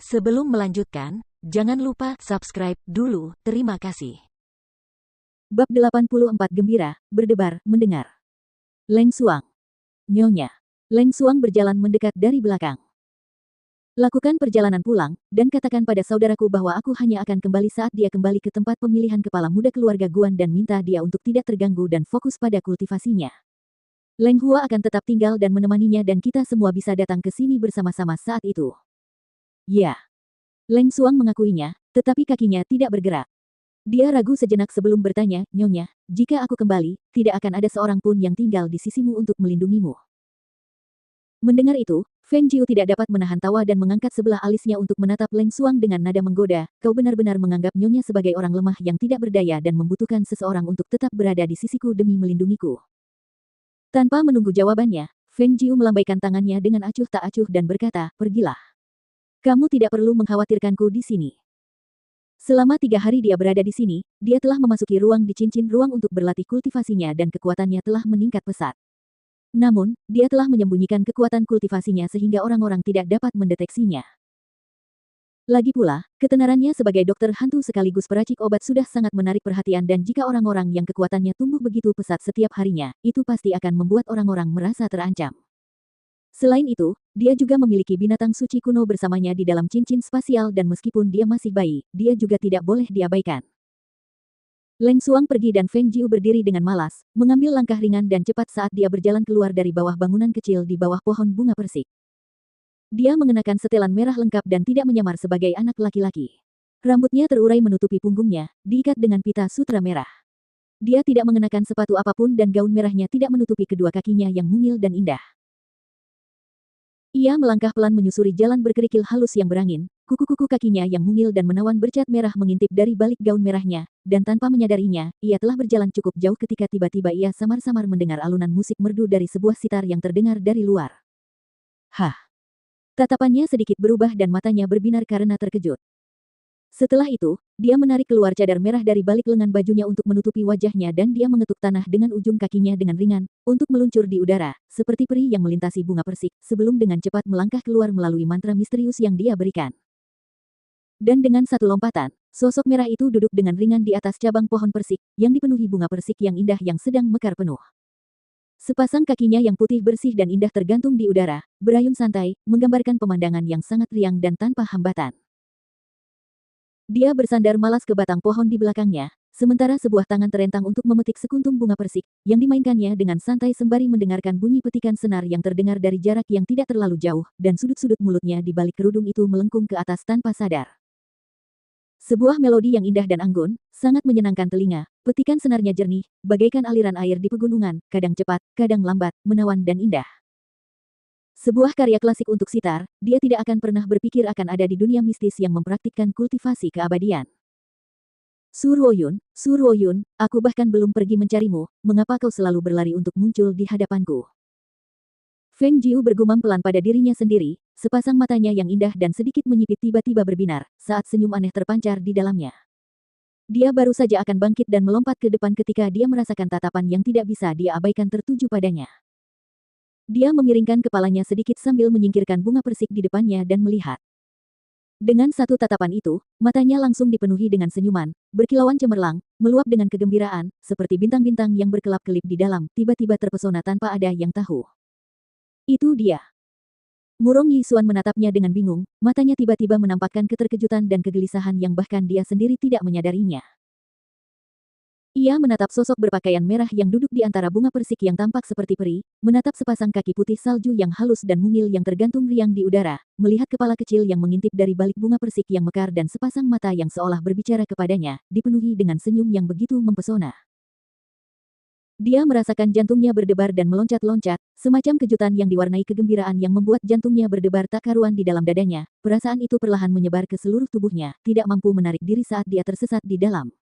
Sebelum melanjutkan, jangan lupa subscribe dulu. Terima kasih. Bab 84 Gembira, berdebar, mendengar. Leng Xuang. Nyonya. Leng Xuang berjalan mendekat dari belakang. Lakukan perjalanan pulang, dan katakan pada saudaraku bahwa aku hanya akan kembali saat dia kembali ke tempat pemilihan kepala muda keluarga Guan dan minta dia untuk tidak terganggu dan fokus pada kultivasinya. Leng Hua akan tetap tinggal dan menemaninya dan kita semua bisa datang ke sini bersama-sama saat itu. Ya. Leng Xuang mengakuinya, tetapi kakinya tidak bergerak. Dia ragu sejenak sebelum bertanya, Nyonya, jika aku kembali, tidak akan ada seorang pun yang tinggal di sisimu untuk melindungimu. Mendengar itu, Feng Jiu tidak dapat menahan tawa dan mengangkat sebelah alisnya untuk menatap Leng Xuang dengan nada menggoda, kau benar-benar menganggap Nyonya sebagai orang lemah yang tidak berdaya dan membutuhkan seseorang untuk tetap berada di sisiku demi melindungiku. Tanpa menunggu jawabannya, Feng Jiu melambaikan tangannya dengan acuh tak acuh dan berkata, pergilah. Kamu tidak perlu mengkhawatirkanku di sini. Selama 3 hari dia berada di sini, dia telah memasuki ruang di cincin ruang untuk berlatih kultivasinya dan kekuatannya telah meningkat pesat. Namun, dia telah menyembunyikan kekuatan kultivasinya sehingga orang-orang tidak dapat mendeteksinya. Lagi pula, ketenarannya sebagai dokter hantu sekaligus peracik obat sudah sangat menarik perhatian dan jika orang-orang yang kekuatannya tumbuh begitu pesat setiap harinya, itu pasti akan membuat orang-orang merasa terancam. Selain itu, dia juga memiliki binatang suci kuno bersamanya di dalam cincin spasial dan meskipun dia masih bayi, dia juga tidak boleh diabaikan. Leng Xuang pergi dan Feng Jiu berdiri dengan malas, mengambil langkah ringan dan cepat saat dia berjalan keluar dari bawah bangunan kecil di bawah pohon bunga persik. Dia mengenakan setelan merah lengkap dan tidak menyamar sebagai anak laki-laki. Rambutnya terurai menutupi punggungnya, diikat dengan pita sutra merah. Dia tidak mengenakan sepatu apapun dan gaun merahnya tidak menutupi kedua kakinya yang mungil dan indah. Ia melangkah pelan menyusuri jalan berkerikil halus yang berangin, kuku-kuku kakinya yang mungil dan menawan bercat merah mengintip dari balik gaun merahnya, dan tanpa menyadarinya, ia telah berjalan cukup jauh ketika tiba-tiba ia samar-samar mendengar alunan musik merdu dari sebuah sitar yang terdengar dari luar. Hah! Tatapannya sedikit berubah dan matanya berbinar karena terkejut. Setelah itu, dia menarik keluar cadar merah dari balik lengan bajunya untuk menutupi wajahnya dan dia mengetuk tanah dengan ujung kakinya dengan ringan, untuk meluncur di udara, seperti peri yang melintasi bunga persik, sebelum dengan cepat melangkah keluar melalui mantra misterius yang dia berikan. Dan dengan satu lompatan, sosok merah itu duduk dengan ringan di atas cabang pohon persik, yang dipenuhi bunga persik yang indah yang sedang mekar penuh. Sepasang kakinya yang putih bersih dan indah tergantung di udara, berayun santai, menggambarkan pemandangan yang sangat riang dan tanpa hambatan. Dia bersandar malas ke batang pohon di belakangnya, sementara sebuah tangan terentang untuk memetik sekuntum bunga persik, yang dimainkannya dengan santai sembari mendengarkan bunyi petikan senar yang terdengar dari jarak yang tidak terlalu jauh, dan sudut-sudut mulutnya di balik kerudung itu melengkung ke atas tanpa sadar. Sebuah melodi yang indah dan anggun, sangat menyenangkan telinga, petikan senarnya jernih, bagaikan aliran air di pegunungan, kadang cepat, kadang lambat, menawan dan indah. Sebuah karya klasik untuk sitar, dia tidak akan pernah berpikir akan ada di dunia mistis yang mempraktikkan kultivasi keabadian. Su Ruoyun, aku bahkan belum pergi mencarimu, mengapa kau selalu berlari untuk muncul di hadapanku? Feng Jiu bergumam pelan pada dirinya sendiri, sepasang matanya yang indah dan sedikit menyipit tiba-tiba berbinar, saat senyum aneh terpancar di dalamnya. Dia baru saja akan bangkit dan melompat ke depan ketika dia merasakan tatapan yang tidak bisa dia abaikan tertuju padanya. Dia memiringkan kepalanya sedikit sambil menyingkirkan bunga persik di depannya dan melihat. Dengan satu tatapan itu, matanya langsung dipenuhi dengan senyuman, berkilauan cemerlang, meluap dengan kegembiraan, seperti bintang-bintang yang berkelap-kelip di dalam, tiba-tiba terpesona tanpa ada yang tahu. Itu dia. Murong Yixuan menatapnya dengan bingung, matanya tiba-tiba menampakkan keterkejutan dan kegelisahan yang bahkan dia sendiri tidak menyadarinya. Ia menatap sosok berpakaian merah yang duduk di antara bunga persik yang tampak seperti peri, menatap sepasang kaki putih salju yang halus dan mungil yang tergantung riang di udara, melihat kepala kecil yang mengintip dari balik bunga persik yang mekar dan sepasang mata yang seolah berbicara kepadanya, dipenuhi dengan senyum yang begitu mempesona. Dia merasakan jantungnya berdebar dan meloncat-loncat, semacam kejutan yang diwarnai kegembiraan yang membuat jantungnya berdebar tak karuan di dalam dadanya. Perasaan itu perlahan menyebar ke seluruh tubuhnya, tidak mampu menarik diri saat dia tersesat di dalam